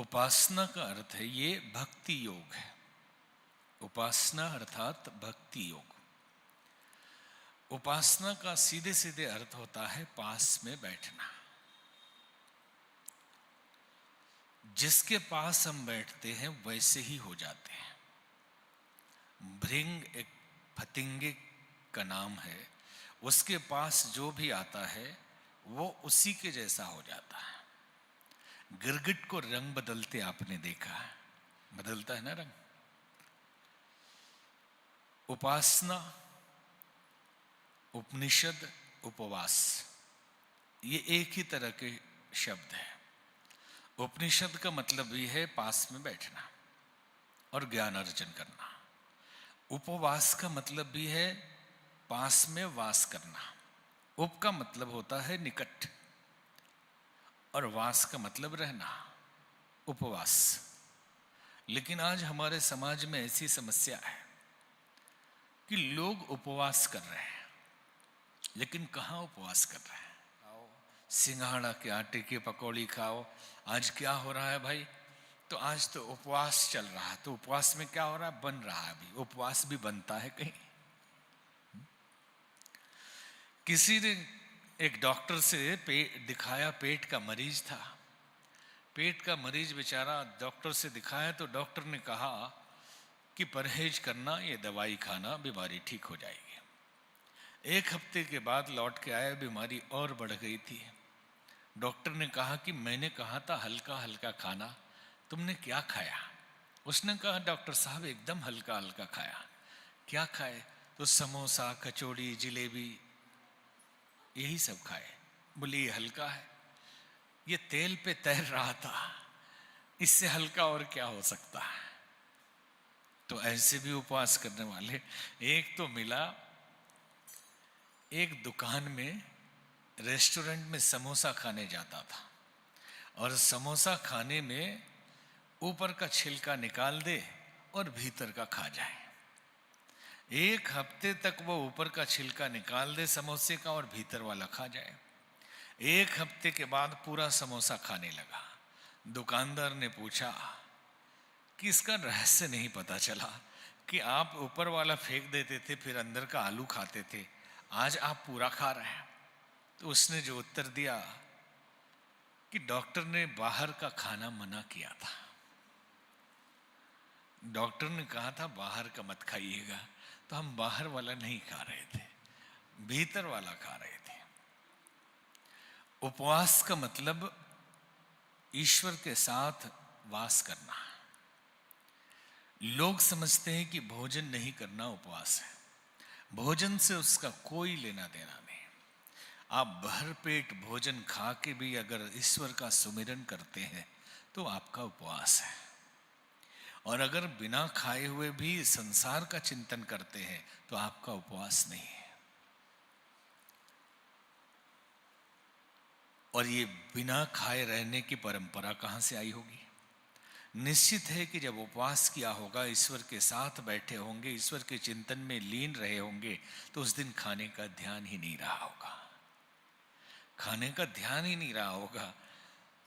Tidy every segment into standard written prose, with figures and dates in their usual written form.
उपासना का अर्थ है, ये भक्ति योग है। उपासना अर्थात भक्ति योग। उपासना का सीधे सीधे अर्थ होता है पास में बैठना। जिसके पास हम बैठते हैं वैसे ही हो जाते हैं। भृंग एक फतिंगे का नाम है, उसके पास जो भी आता है वो उसी के जैसा हो जाता है। गिरगिट को रंग बदलते आपने देखा है, बदलता है ना रंग। उपासना, उपनिषद, उपवास, ये एक ही तरह के शब्द है। उपनिषद का मतलब भी है पास में बैठना और ज्ञान अर्जन करना। उपवास का मतलब भी है पास में वास करना। उप का मतलब होता है निकट और वास का मतलब रहना, उपवास। लेकिन आज हमारे समाज में ऐसी समस्या है कि लोग उपवास कर रहे हैं, लेकिन कहाँ उपवास कर रहे हैं। सिंघाड़ा के आटे की पकौड़ी खाओ। आज क्या हो रहा है भाई, तो आज तो उपवास चल रहा है। तो उपवास में क्या हो रहा है, बन रहा है। अभी उपवास भी बनता है कहीं। किसी ने एक डॉक्टर से दिखाया, पेट का मरीज था। पेट का मरीज बेचारा डॉक्टर से दिखाया तो डॉक्टर ने कहा कि परहेज करना, ये दवाई खाना, बीमारी ठीक हो जाएगी। एक हफ्ते के बाद लौट के आया, बीमारी और बढ़ गई थी। डॉक्टर ने कहा कि मैंने कहा था हल्का हल्का खाना, तुमने क्या खाया। उसने कहा डॉक्टर साहब एकदम हल्का हल्का खाया। क्या खाए, तो समोसा, कचौड़ी, जिलेबी, यही सब खाए। बोले ये हल्का है, ये तेल पे तैर रहा था, इससे हल्का और क्या हो सकता है। तो ऐसे भी उपवास करने वाले। एक तो मिला, एक दुकान में, रेस्टोरेंट में समोसा खाने जाता था और समोसा खाने में ऊपर का छिलका निकाल दे और भीतर का खा जाए। एक हफ्ते तक वो ऊपर का छिलका निकाल दे समोसे का और भीतर वाला खा जाए। एक हफ्ते के बाद पूरा समोसा खाने लगा। दुकानदार ने पूछा कि इसका रहस्य नहीं पता चला कि आप ऊपर वाला फेंक देते थे फिर अंदर का आलू खाते थे, आज आप पूरा खा रहे हैं। तो उसने जो उत्तर दिया कि डॉक्टर ने बाहर का खाना मना किया था। डॉक्टर ने कहा था बाहर का मत खाइएगा, तो हम बाहर वाला नहीं खा रहे थे, भीतर वाला खा रहे थे। उपवास का मतलब ईश्वर के साथ वास करना। लोग समझते हैं कि भोजन नहीं करना उपवास है। भोजन से उसका कोई लेना देना नहीं। आप भर पेट भोजन खा के भी अगर ईश्वर का सुमिरन करते हैं तो आपका उपवास है। और अगर बिना खाए हुए भी संसार का चिंतन करते हैं तो आपका उपवास नहीं है। और ये बिना खाए रहने की परंपरा कहां से आई होगी। निश्चित है कि जब उपवास किया होगा, ईश्वर के साथ बैठे होंगे, ईश्वर के चिंतन में लीन रहे होंगे, तो उस दिन खाने का ध्यान ही नहीं रहा होगा। खाने का ध्यान ही नहीं रहा होगा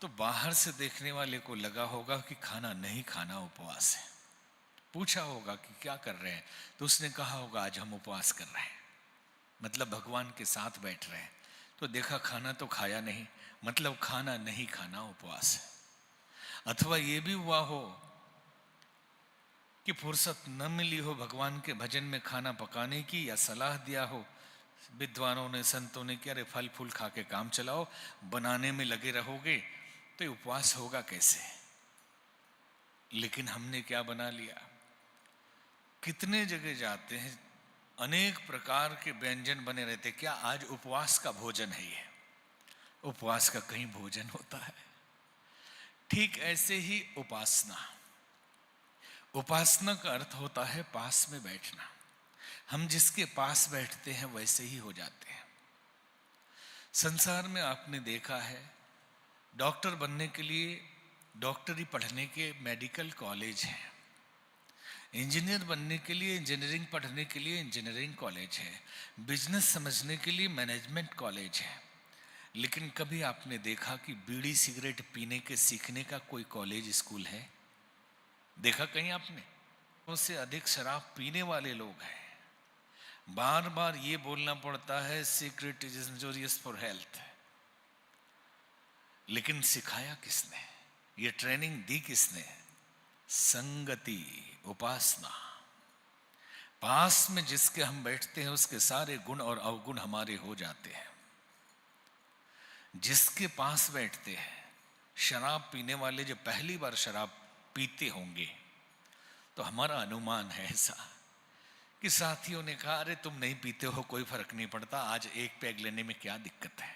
तो बाहर से देखने वाले को लगा होगा कि खाना नहीं खाना उपवास है। पूछा होगा कि क्या कर रहे हैं, तो उसने कहा होगा आज हम उपवास कर रहे हैं, मतलब भगवान के साथ बैठ रहे हैं। तो देखा खाना तो खाया नहीं, मतलब खाना नहीं खाना उपवास है। अथवा ये भी हुआ हो कि फुर्सत न मिली हो भगवान के भजन में खाना पकाने की, या सलाह दिया हो विद्वानों ने, संतों ने कि अरे फल फूल खा के काम चलाओ, बनाने में लगे रहोगे तो उपवास होगा कैसे। लेकिन हमने क्या बना लिया। कितने जगह जाते हैं, अनेक प्रकार के व्यंजन बने रहते, क्या आज उपवास का भोजन है ये। उपवास का कहीं भोजन होता है। ठीक ऐसे ही उपासना, उपासना का अर्थ होता है पास में बैठना। हम जिसके पास बैठते हैं वैसे ही हो जाते हैं। संसार में आपने देखा है, डॉक्टर बनने के लिए डॉक्टरी पढ़ने के मेडिकल कॉलेज हैं, इंजीनियर बनने के लिए इंजीनियरिंग पढ़ने के लिए इंजीनियरिंग कॉलेज है, बिजनेस समझने के लिए मैनेजमेंट कॉलेज है। लेकिन कभी आपने देखा कि बीड़ी सिगरेट पीने के सीखने का कोई कॉलेज स्कूल है? देखा कहीं आपने? उससे अधिक शराब पीने वाले लोग हैं। बार बार ये बोलना पड़ता है cigarette is injurious for health, लेकिन सिखाया किसने? ये ट्रेनिंग दी किसने? संगति, उपासना। पास में जिसके हम बैठते हैं उसके सारे गुण और अवगुण हमारे हो जाते हैं। जिसके पास बैठते हैं, शराब पीने वाले जो पहली बार शराब पीते होंगे, तो हमारा अनुमान है ऐसा कि साथियों ने कहा अरे तुम नहीं पीते हो कोई फर्क नहीं पड़ता, आज एक पैग लेने में क्या दिक्कत है,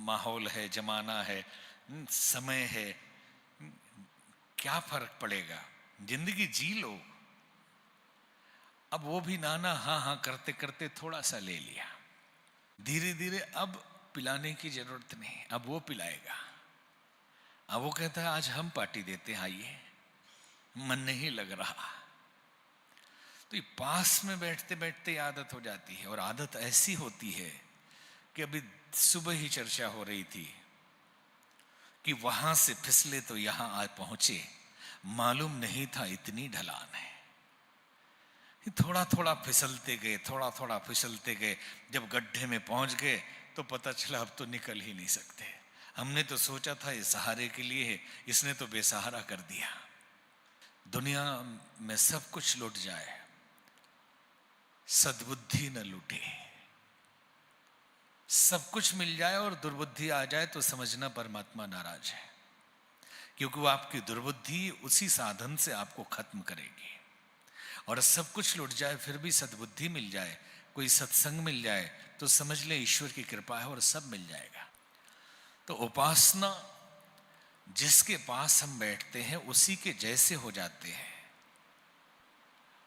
माहौल है, जमाना है, समय है, क्या फर्क पड़ेगा, जिंदगी जी लो। अब वो भी नाना हाँ हाँ करते करते थोड़ा सा ले लिया, धीरे धीरे अब पिलाने की जरूरत नहीं, अब वो पिलाएगा। अब वो कहता है आज हम पार्टी देते हैं, आइए, मन नहीं लग रहा। तो ये पास में बैठते बैठते आदत हो जाती है, और आदत ऐसी होती है कि अभी सुबह ही चर्चा हो रही थी कि वहां से फिसले तो यहां आ पहुंचे, मालूम नहीं था इतनी ढलान है। थोड़ा थोड़ा फिसलते गए, थोड़ा थोड़ा फिसलते गए, जब गड्ढे में पहुंच गए तो पता चला अब तो निकल ही नहीं सकते। हमने तो सोचा था ये सहारे के लिए है, इसने तो बेसहारा कर दिया। दुनिया में सब कुछ लुट जाए, सद्बुद्धि न लूटे। सब कुछ मिल जाए और दुर्बुद्धि आ जाए तो समझना परमात्मा नाराज है, क्योंकि वो आपकी दुर्बुद्धि उसी साधन से आपको खत्म करेगी। और सब कुछ लुट जाए फिर भी सद्बुद्धि मिल जाए, कोई सत्संग मिल जाए, तो समझ ले ईश्वर की कृपा है और सब मिल जाएगा। तो उपासना जिसके पास हम बैठते हैं उसी के जैसे हो जाते हैं,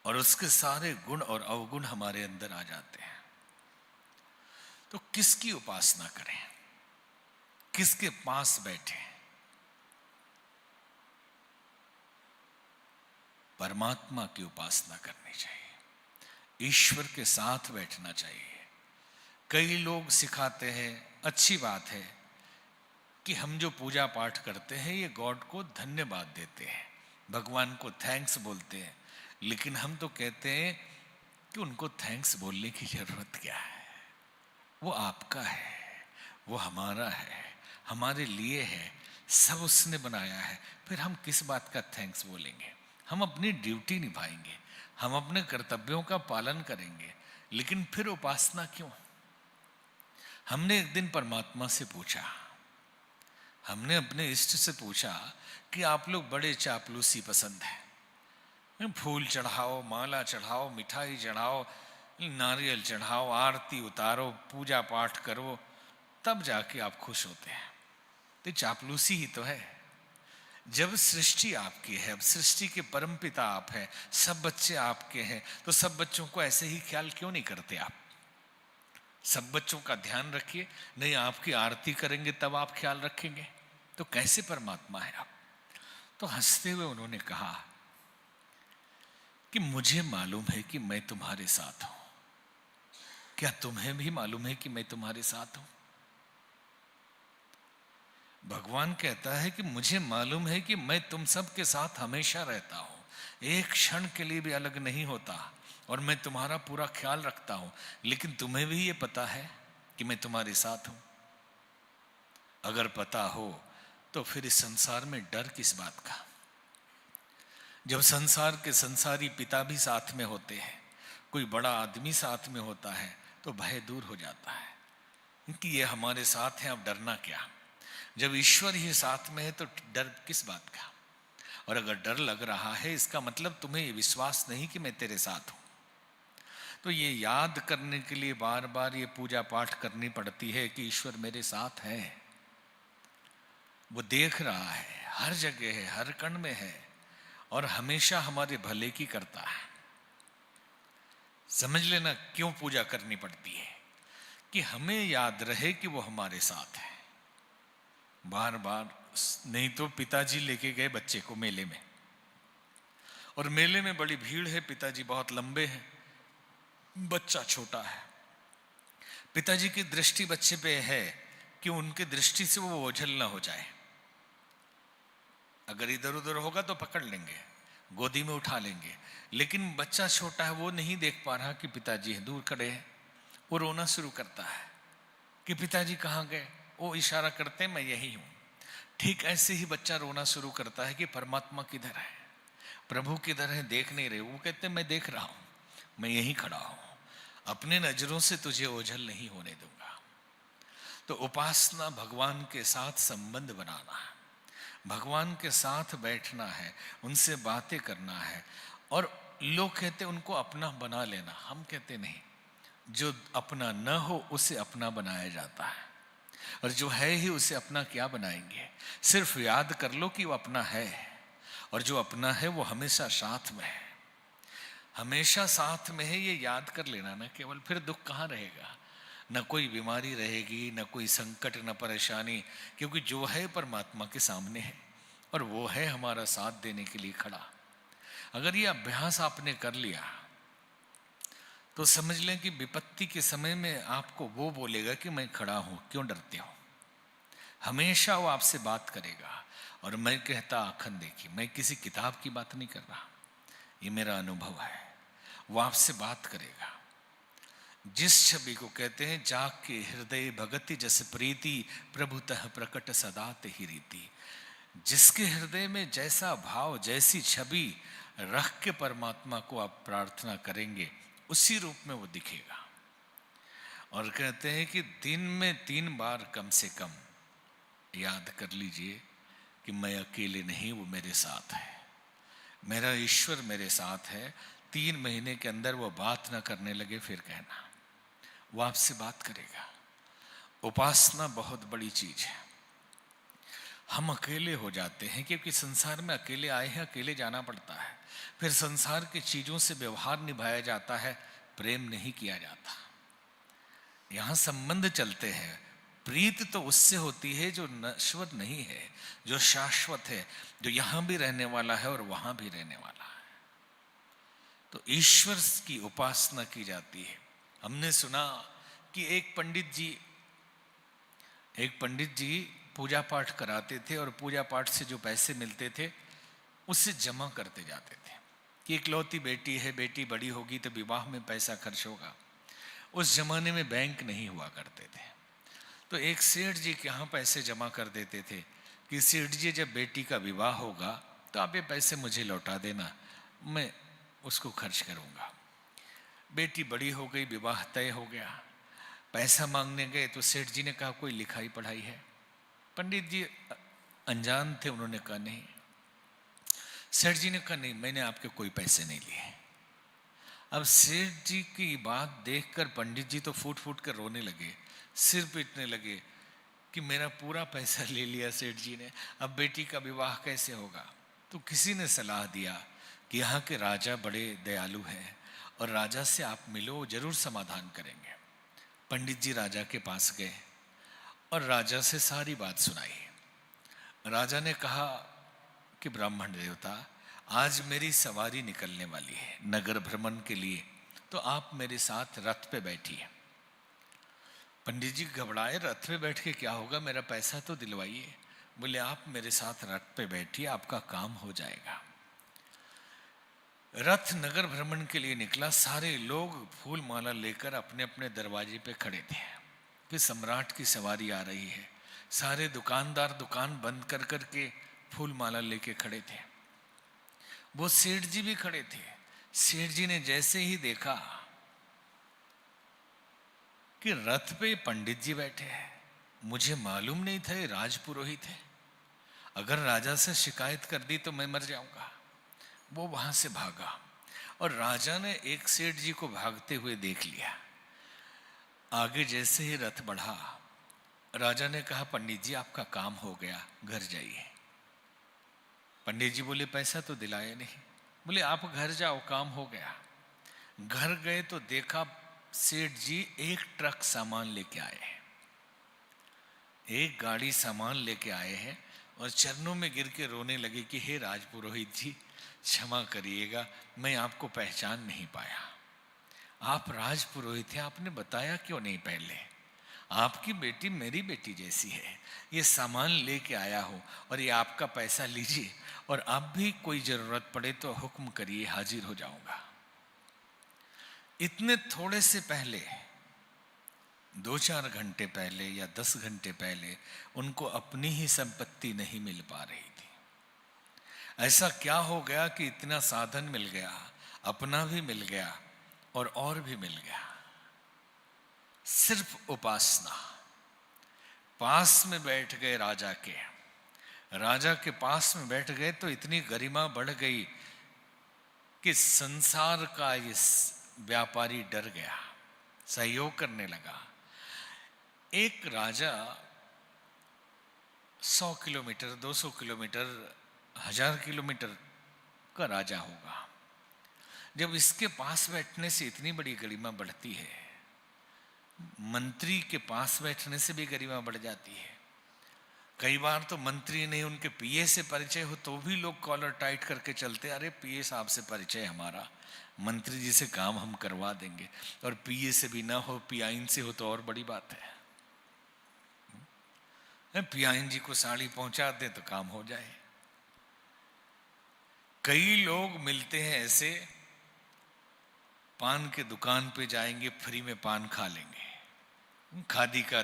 और उसके सारे गुण और अवगुण हमारे अंदर आ जाते हैं। तो किसकी उपासना करें, किसके पास बैठे? परमात्मा की उपासना करनी चाहिए, ईश्वर के साथ बैठना चाहिए। कई लोग सिखाते हैं, अच्छी बात है कि हम जो पूजा पाठ करते हैं ये गॉड को धन्यवाद देते हैं, भगवान को थैंक्स बोलते हैं, लेकिन हम तो कहते हैं कि उनको थैंक्स बोलने की जरूरत क्या है, वो आपका है, वो हमारा है, हमारे लिए है, सब उसने बनाया है, फिर हम किस बात का थैंक्स बोलेंगे? हम अपनी ड्यूटी निभाएंगे, हम अपने कर्तव्यों का पालन करेंगे, लेकिन फिर उपासना क्यों? हमने एक दिन परमात्मा से पूछा, हमने अपने इष्ट से पूछा कि आप लोग बड़े चापलूसी पसंद है, फूल चढ़ाओ, माला चढ़ाओ, मिठाई चढ़ाओ, नारियल चढ़ाओ, आरती उतारो, पूजा पाठ करो, तब जाके आप खुश होते हैं। तो चापलूसी ही तो है। जब सृष्टि आपकी है, अब सृष्टि के परम पिता आप हैं, सब बच्चे आपके हैं, तो सब बच्चों को ऐसे ही ख्याल क्यों नहीं करते आप? सब बच्चों का ध्यान रखिए, नहीं आपकी आरती करेंगे तब आप ख्याल रखेंगे, तो कैसे परमात्मा है आप? तो हंसते हुए उन्होंने कहा कि मुझे मालूम है कि मैं तुम्हारे साथ हूं, क्या तुम्हें भी मालूम है कि मैं तुम्हारे साथ हूं? भगवान कहता है कि मुझे मालूम है कि मैं तुम सब के साथ हमेशा रहता हूं, एक क्षण के लिए भी अलग नहीं होता, और मैं तुम्हारा पूरा ख्याल रखता हूं, लेकिन तुम्हें भी ये पता है कि मैं तुम्हारे साथ हूं? अगर पता हो तो फिर इस संसार में डर किस बात का? जब संसार के संसारी पिता भी साथ में होते हैं, कोई बड़ा आदमी साथ में होता है, तो भय दूर हो जाता है कि ये हमारे साथ हैं, अब डरना क्या? जब ईश्वर ही साथ में है तो डर किस बात का? और अगर डर लग रहा है, इसका मतलब तुम्हें ये विश्वास नहीं कि मैं तेरे साथ हूं। तो ये याद करने के लिए बार बार ये पूजा पाठ करनी पड़ती है कि ईश्वर मेरे साथ है, वो देख रहा है, हर जगह है, हर कण में है, और हमेशा हमारे भले की करता है। समझ लेना क्यों पूजा करनी पड़ती है, कि हमें याद रहे कि वो हमारे साथ है। बार बार नहीं तो पिताजी लेके गए बच्चे को मेले में, और मेले में बड़ी भीड़ है, पिताजी बहुत लंबे हैं, बच्चा छोटा है, पिताजी की दृष्टि बच्चे पे है कि उनकी दृष्टि से वो ओझल ना हो जाए। अगर इधर उधर होगा तो पकड़ लेंगे, गोदी में उठा लेंगे, लेकिन बच्चा छोटा है, वो नहीं देख पा रहा कि पिताजी है, दूर खड़े हैं। वो रोना शुरू करता है कि पिताजी कहाँ गए। वो इशारा करते हैं मैं यही हूं। ठीक ऐसे ही बच्चा रोना शुरू करता है कि परमात्मा किधर है, प्रभु किधर है, देख नहीं रहे। वो कहते हैं मैं देख रहा हूं, मैं यहीं खड़ा हूं, अपने नजरों से तुझे ओझल नहीं होने दूंगा। तो उपासना भगवान के साथ संबंध बनाना है, भगवान के साथ बैठना है, उनसे बातें करना है। और लोग कहते उनको अपना बना लेना, हम कहते नहीं, जो अपना न हो उसे अपना बनाया जाता है, और जो है ही उसे अपना क्या बनाएंगे। सिर्फ याद कर लो कि वो अपना है, और जो अपना है वो हमेशा साथ में है, हमेशा साथ में है, ये याद कर लेना ना केवल। फिर दुख कहाँ रहेगा, न कोई बीमारी रहेगी, न कोई संकट, न परेशानी, क्योंकि जो है परमात्मा के सामने है, और वो है हमारा साथ देने के लिए खड़ा। अगर ये अभ्यास आपने कर लिया तो समझ लें कि विपत्ति के समय में आपको वो बोलेगा कि मैं खड़ा हूं, क्यों डरते हो। हमेशा वो आपसे बात करेगा। और मैं कहता आखन देखी, मैं किसी किताब की बात नहीं कर रहा, ये मेरा अनुभव है। वो आपसे बात करेगा। जिस छवि को कहते हैं जाग के हृदय भगति जस प्रीति, प्रभुतः प्रकट सदा तेहि रीति। जिसके हृदय में जैसा भाव, जैसी छवि रख के परमात्मा को आप प्रार्थना करेंगे, उसी रूप में वो दिखेगा। और कहते हैं कि दिन में 3 बार कम से कम याद कर लीजिए कि मैं अकेले नहीं, वो मेरे साथ है, मेरा ईश्वर मेरे साथ है। 3 महीने के अंदर वो बात ना करने लगे, फिर कहना, वो आपसे बात करेगा। उपासना बहुत बड़ी चीज है। हम अकेले हो जाते हैं क्योंकि संसार में अकेले आए हैं, अकेले जाना पड़ता है। फिर संसार की चीजों से व्यवहार निभाया जाता है, प्रेम नहीं किया जाता। यहां संबंध चलते हैं। प्रीत तो उससे होती है जो नश्वर नहीं है, जो शाश्वत है, जो यहां भी रहने वाला है और वहां भी रहने वाला है। तो ईश्वर की उपासना की जाती है। हमने सुना कि एक पंडित जी पूजा पाठ कराते थे, और पूजा पाठ से जो पैसे मिलते थे उससे जमा करते जाते थे कि इकलौती बेटी है, बेटी बड़ी होगी तो विवाह में पैसा खर्च होगा। उस जमाने में बैंक नहीं हुआ करते थे, तो एक सेठ जी के यहाँ पैसे जमा कर देते थे कि सेठ जी जब बेटी का विवाह होगा तो आप ये पैसे मुझे लौटा देना, मैं उसको खर्च करूँगा। बेटी बड़ी हो गई, विवाह तय हो गया, पैसा मांगने गए तो सेठ जी ने कहा कोई लिखाई पढ़ाई है। पंडित जी अनजान थे, उन्होंने कहा नहीं। सेठ जी ने कहा नहीं, मैंने आपके कोई पैसे नहीं लिए। अब सेठ जी की बात देखकर पंडित जी तो फूट फूट कर रोने लगे, सिर पीटने लगे कि मेरा पूरा पैसा ले लिया सेठ जी ने, अब बेटी का विवाह कैसे होगा। तो किसी ने सलाह दिया कि यहाँ के राजा बड़े दयालु हैं, और राजा से आप मिलो, जरूर समाधान करेंगे। पंडित जी राजा के पास गए और राजा से सारी बात सुनाई। राजा ने कहा कि ब्राह्मण देवता, आज मेरी सवारी निकलने वाली है नगर भ्रमण के लिए, तो आप मेरे साथ रथ पे बैठिए। पंडित जी घबराए, रथ पे बैठ के क्या होगा, मेरा पैसा तो दिलवाइए। बोले आप मेरे साथ रथ पे बैठिए, आपका काम हो जाएगा। रथ नगर भ्रमण के लिए निकला। सारे लोग फूल माला लेकर अपने अपने दरवाजे पे खड़े थे कि सम्राट की सवारी आ रही है। सारे दुकानदार दुकान बंद कर करके फूल माला लेके खड़े थे। वो सेठ जी भी खड़े थे। सेठ जी ने जैसे ही देखा कि रथ पे पंडित जी बैठे हैं, मुझे मालूम नहीं था ये राजपुरोहित है, अगर राजा से शिकायत कर दी तो मैं मर जाऊंगा। वो वहां से भागा, और राजा ने एक सेठ जी को भागते हुए देख लिया। आगे जैसे ही रथ बढ़ा, राजा ने कहा पंडित जी आपका काम हो गया, घर जाइए। पंडित जी बोले पैसा तो दिलाया नहीं। बोले आप घर जाओ, काम हो गया। घर गए तो देखा सेठ जी एक ट्रक सामान लेके आए हैं, एक गाड़ी सामान लेके आए हैं, और चरणों में गिर के रोने लगे कि हे राजपुरोहित जी क्षमा करिएगा, मैं आपको पहचान नहीं पाया। आप राजपुरोहित हैं, आपने बताया क्यों नहीं पहले? आपकी बेटी मेरी बेटी जैसी है, ये सामान लेके आया हूं और ये आपका पैसा लीजिए, और अब भी कोई जरूरत पड़े तो हुक्म करिए, हाजिर हो जाऊंगा। इतने थोड़े से पहले, 2-4 घंटे पहले या 10 घंटे पहले उनको अपनी ही संपत्ति नहीं मिल पा रही थी। ऐसा क्या हो गया कि इतना साधन मिल गया, अपना भी मिल गया और भी मिल गया? सिर्फ उपासना। पास में बैठ गए राजा के पास में बैठ गए तो इतनी गरिमा बढ़ गई कि संसार का इस व्यापारी डर गया, सहयोग करने लगा। एक राजा 100 किलोमीटर, 200 किलोमीटर, 1000 किलोमीटर का राजा होगा। जब इसके पास बैठने से इतनी बड़ी गरिमा बढ़ती है, मंत्री के पास बैठने से भी गरिमा बढ़ जाती है। कई बार तो मंत्री नहीं, उनके पीए से परिचय हो तो भी लोग कॉलर टाइट करके चलते, अरे पीए साहब से परिचय हमारा, मंत्री जी से काम हम करवा देंगे। और पीए से भी ना हो, पियाइन से हो तो और बड़ी बात है। पियाइन जी को साड़ी पहुंचा दे तो काम हो जाए। कई लोग मिलते हैं ऐसे, पान के दुकान पे जाएंगे, फ्री में पान खा लेंगे, खादी का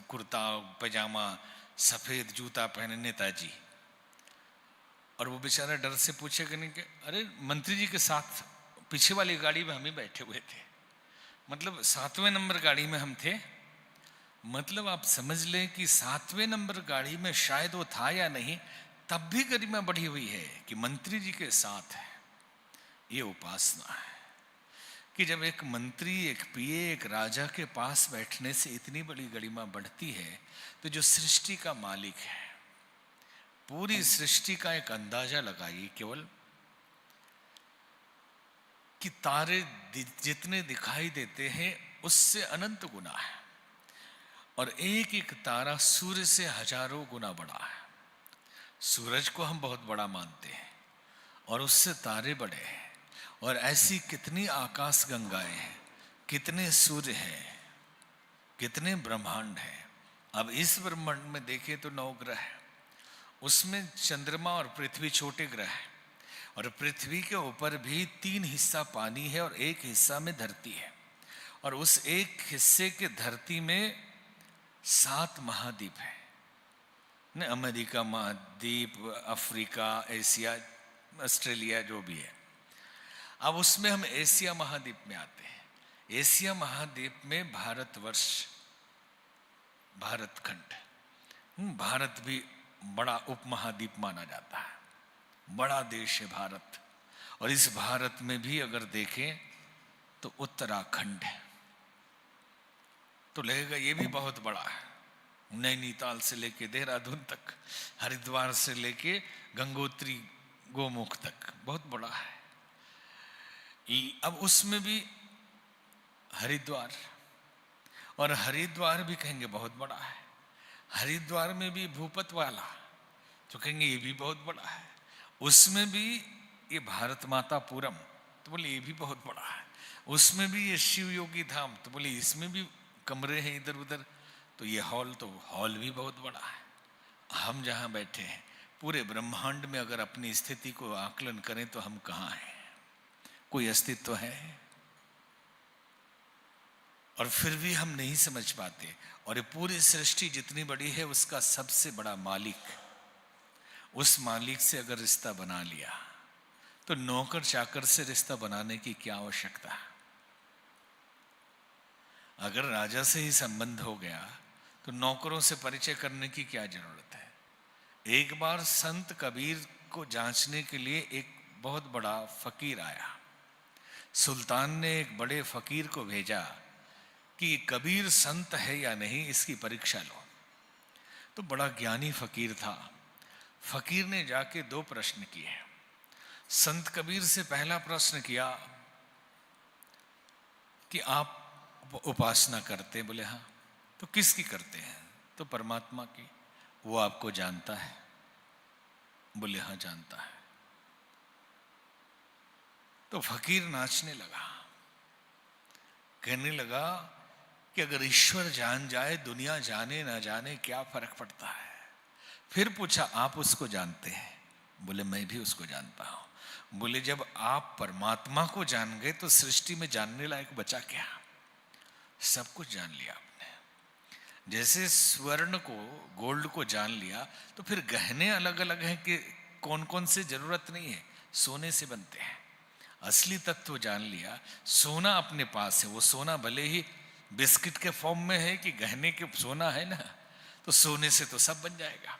कुर्ता पैजामा, सफेद जूता पहने नेताजी, और वो बेचारा डर से पूछेगा नहीं कि अरे मंत्री जी के साथ पीछे वाली गाड़ी में हम ही बैठे हुए थे, मतलब 7वें नंबर गाड़ी में हम थे। मतलब आप समझ लें कि 7वें नंबर गाड़ी में शायद वो था या नहीं, तब भी गरिमा बढ़ी हुई है कि मंत्री जी के साथ है। ये उपासना है कि जब एक मंत्री, एक पीए, एक राजा के पास बैठने से इतनी बड़ी गरिमा बढ़ती है, तो जो सृष्टि का मालिक है, पूरी सृष्टि का एक अंदाजा लगाइए केवल कि तारे जितने दिखाई देते हैं उससे अनंत गुना है, और एक एक तारा सूर्य से हजारों गुना बड़ा है। सूरज को हम बहुत बड़ा मानते हैं और उससे तारे बड़े हैं, और ऐसी कितनी आकाश गंगाएं हैं, कितने सूर्य हैं, कितने ब्रह्मांड हैं। अब इस ब्रह्मांड में देखें तो 9 ग्रह हैं, उसमें चंद्रमा और पृथ्वी छोटे ग्रह हैं, और पृथ्वी के ऊपर भी 3 हिस्सा पानी है और 1 हिस्सा में धरती है, और उस एक हिस्से के धरती में 7 महाद्वीप है, अमेरिका महाद्वीप, अफ्रीका, एशिया, ऑस्ट्रेलिया, जो भी है। अब उसमें हम एशिया महाद्वीप में आते हैं। एशिया महाद्वीप में भारतवर्ष, भारत खंड, भारत भी बड़ा उपमहाद्वीप माना जाता है, बड़ा देश है भारत। और इस भारत में भी अगर देखें तो उत्तराखंड है, तो लगेगा ये भी बहुत बड़ा है। नैनीताल से लेके देहरादून तक, हरिद्वार से लेके गंगोत्री गोमुख तक बहुत बड़ा है। अब उसमें भी हरिद्वार, और हरिद्वार भी कहेंगे बहुत बड़ा है। हरिद्वार में भी भूपत वाला, तो कहेंगे ये भी बहुत बड़ा है। उसमें भी ये भारत माता पुरम, तो बोले ये भी बहुत बड़ा है। उसमें भी ये शिव योगी धाम, तो बोले इसमें भी कमरे हैं इधर उधर, तो ये हॉल, तो हॉल भी बहुत बड़ा है। हम जहाँ बैठे हैं पूरे ब्रह्मांड में अगर अपनी स्थिति को आकलन करें तो हम कहाँ हैं? कोई अस्तित्व है? और फिर भी हम नहीं समझ पाते। और ये पूरी सृष्टि जितनी बड़ी है उसका सबसे बड़ा मालिक, उस मालिक से अगर रिश्ता बना लिया तो नौकर चाकर से रिश्ता बनाने की क्या आवश्यकता है? अगर राजा से ही संबंध हो गया तो नौकरों से परिचय करने की क्या जरूरत है? एक बार संत कबीर को जांचने के लिए एक बहुत बड़ा फकीर आया। सुल्तान ने एक बड़े फकीर को भेजा कि कबीर संत है या नहीं, इसकी परीक्षा लो। तो बड़ा ज्ञानी फकीर था। फकीर ने जाके 2 प्रश्न किए। संत कबीर से पहला प्रश्न किया कि आप उपासना करते? बोले हाँ। तो किसकी करते हैं? तो परमात्मा की। वो आपको जानता है? बोले हाँ जानता है। तो फकीर नाचने लगा। कहने लगा कि अगर ईश्वर जान जाए, दुनिया जाने ना जाने, क्या फर्क पड़ता है। फिर पूछा, आप उसको जानते हैं? बोले, मैं भी उसको जानता हूं। बोले, जब आप परमात्मा को जान गए तो सृष्टि में जानने लायक बचा क्या? सब कुछ जान लिया आपने। जैसे स्वर्ण को, गोल्ड को जान लिया, तो फिर गहने अलग अलग हैं कि कौन कौन से जरूरत नहीं है, सोने से बनते हैं। असली तत्व जान लिया, सोना अपने पास है। वो सोना भले ही बिस्किट के फॉर्म में है कि गहने के सोना है ना, तो सोने से तो सब बन जाएगा।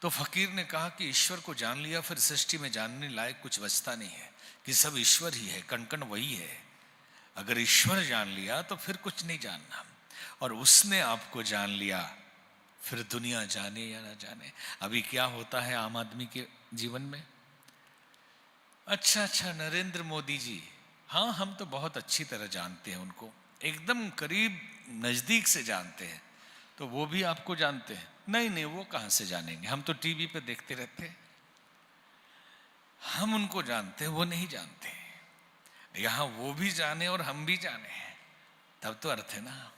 तो फकीर ने कहा कि ईश्वर को जान लिया, फिर सृष्टि में जानने लायक कुछ बचता नहीं है, कि सब ईश्वर ही है, कण कण वही है। अगर ईश्वर जान लिया तो फिर कुछ नहीं जानना। और उसने आपको जान लिया, फिर दुनिया जाने या ना जाने। अभी क्या होता है आम आदमी के जीवन में? अच्छा, नरेंद्र मोदी जी, हाँ, हम तो बहुत अच्छी तरह जानते हैं उनको, एकदम करीब नजदीक से जानते हैं। तो वो भी आपको जानते हैं? नहीं, वो कहां से जानेंगे, हम तो टीवी पे देखते रहते हैं। हम उनको जानते हैं, वो नहीं जानते। यहां वो भी जाने और हम भी जाने, तब तो अर्थ है ना।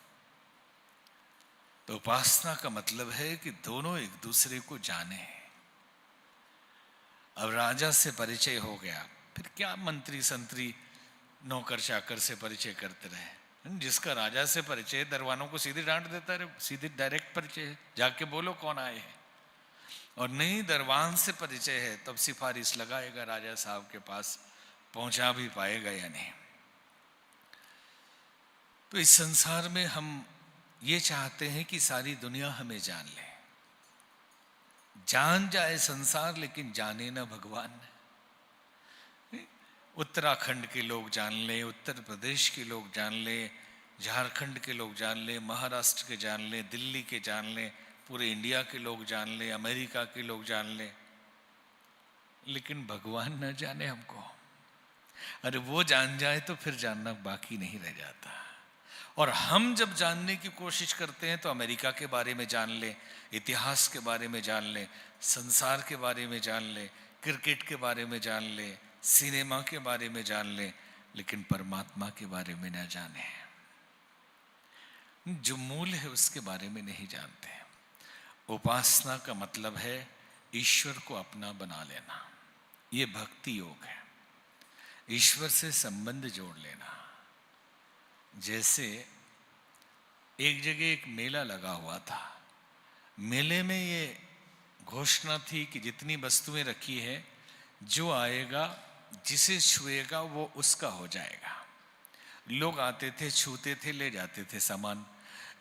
तो उपासना का मतलब है कि दोनों एक दूसरे को जाने। अब राजा से परिचय हो गया, फिर क्या मंत्री संतरी नौकर चाकर से परिचय करते रहे? जिसका राजा से परिचय है, दरबानों को सीधे डांट देता है, सीधे डायरेक्ट परिचय है, जाके बोलो कौन आए हैं। और नहीं दरबान से परिचय है, तब सिफारिश लगाएगा राजा साहब के पास पहुंचा भी पाएगा या नहीं। तो इस संसार में हम ये चाहते हैं कि सारी दुनिया हमें जान ले, जान जाए संसार, लेकिन जाने ना भगवान। उत्तराखंड के लोग जान ले, उत्तर प्रदेश के लोग जान ले, झारखंड के लोग जान ले, महाराष्ट्र के जान ले, दिल्ली के जान ले, पूरे इंडिया के लोग जान ले, अमेरिका के लोग जान ले, लेकिन भगवान न जाने हमको। अरे वो जान जाए तो फिर जानना बाकी नहीं रह जाता। और हम जब जानने की कोशिश करते हैं तो अमेरिका के बारे में जान ले, इतिहास के बारे में जान ले, संसार के बारे में जान ले, क्रिकेट के बारे में जान ले, सिनेमा के बारे में जान ले, लेकिन परमात्मा के बारे में ना जाने, जो मूल है उसके बारे में नहीं जानते। उपासना का मतलब है ईश्वर को अपना बना लेना। ये भक्ति योग है, ईश्वर से संबंध जोड़ लेना। जैसे एक जगह एक मेला लगा हुआ था, मेले में ये घोषणा थी कि जितनी वस्तुएं रखी है, जो आएगा जिसे छुएगा वो उसका हो जाएगा। लोग आते थे, छूते थे, ले जाते थे सामान,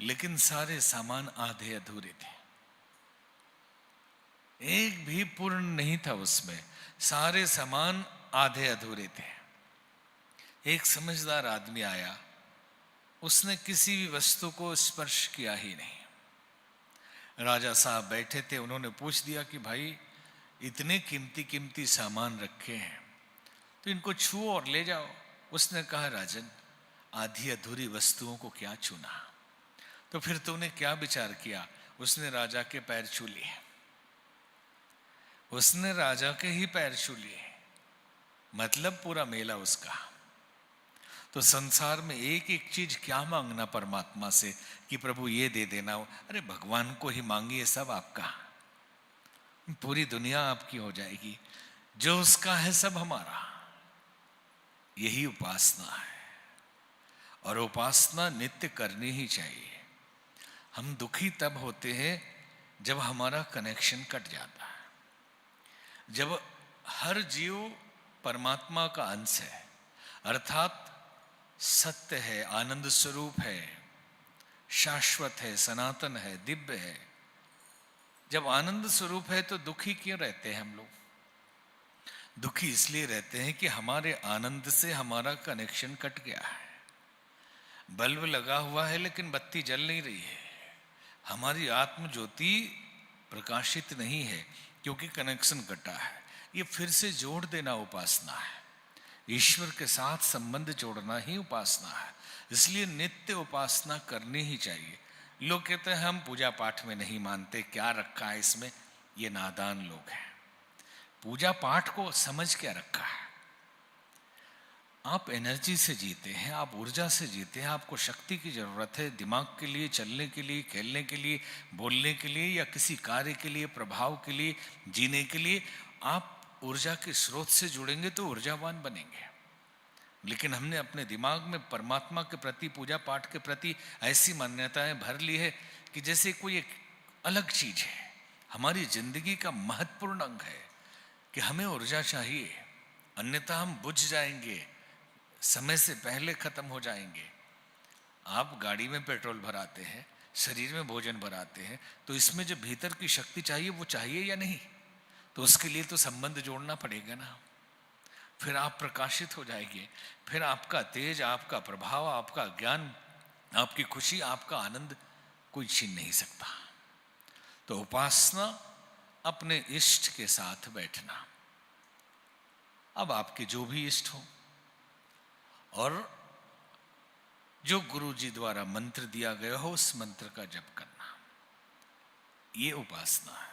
लेकिन सारे सामान आधे अधूरे थे, एक भी पूर्ण नहीं था उसमें, सारे सामान आधे अधूरे थे। एक समझदार आदमी आया, उसने किसी भी वस्तु को स्पर्श किया ही नहीं। राजा साहब बैठे थे, उन्होंने पूछ दिया कि भाई इतने कीमती कीमती सामान रखे हैं, तो इनको छुओ और ले जाओ। उसने कहा, राजन, आधी अधूरी वस्तुओं को क्या छूना? तो फिर तूने क्या विचार किया? उसने राजा के पैर छू लिए, उसने राजा के ही पैर छू लिए, मतलब पूरा मेला उसका। तो संसार में एक एक चीज क्या मांगना परमात्मा से कि प्रभु ये दे देना? अरे भगवान को ही मांगिए, सब आपका, पूरी दुनिया आपकी हो जाएगी, जो उसका है सब हमारा। यही उपासना है, और उपासना नित्य करनी ही चाहिए। हम दुखी तब होते हैं जब हमारा कनेक्शन कट जाता है, जब हर जीव परमात्मा का अंश है, अर्थात सत्य है, आनंद स्वरूप है, शाश्वत है, सनातन है, दिव्य है। जब आनंद स्वरूप है तो दुखी क्यों रहते हैं हम लोग? दुखी इसलिए रहते हैं कि हमारे आनंद से हमारा कनेक्शन कट गया है। बल्ब लगा हुआ है लेकिन बत्ती जल नहीं रही है, हमारी आत्म ज्योति प्रकाशित नहीं है, क्योंकि कनेक्शन कटा है। ये फिर से जोड़ देना उपासना है, ईश्वर के साथ संबंध जोड़ना ही उपासना है। इसलिए नित्य उपासना करनी ही चाहिए। लोग कहते हैं हम पूजा पाठ में नहीं मानते, क्या रखा है इसमें? ये नादान लोग हैं। पूजा पाठ को समझ क्या रखा है? आप एनर्जी से जीते हैं, आप ऊर्जा से जीते हैं, आपको शक्ति की जरूरत है दिमाग के लिए, चलने के लिए, खेलने के लिए, बोलने के लिए या किसी कार्य के लिए, प्रभाव के लिए, जीने के लिए। आप ऊर्जा के स्रोत से जुड़ेंगे तो ऊर्जावान बनेंगे। लेकिन हमने अपने दिमाग में परमात्मा के प्रति, पूजा पाठ के प्रति ऐसी मान्यताएं भर ली है कि जैसे कोई एक अलग चीज है, हमारी जिंदगी का महत्वपूर्ण अंग है कि हमें ऊर्जा चाहिए, अन्यथा हम बुझ जाएंगे, समय से पहले खत्म हो जाएंगे। आप गाड़ी में पेट्रोल भराते हैं, शरीर में भोजन भराते हैं, तो इसमें जो भीतर की शक्ति चाहिए वो चाहिए या नहीं? तो उसके लिए तो संबंध जोड़ना पड़ेगा ना। फिर आप प्रकाशित हो जाएंगे, फिर आपका तेज, आपका प्रभाव, आपका ज्ञान, आपकी खुशी, आपका आनंद कोई छीन नहीं सकता। तो उपासना अपने इष्ट के साथ बैठना। अब आपके जो भी इष्ट हो और जो गुरु जी द्वारा मंत्र दिया गया हो उस मंत्र का जप करना, ये उपासना है।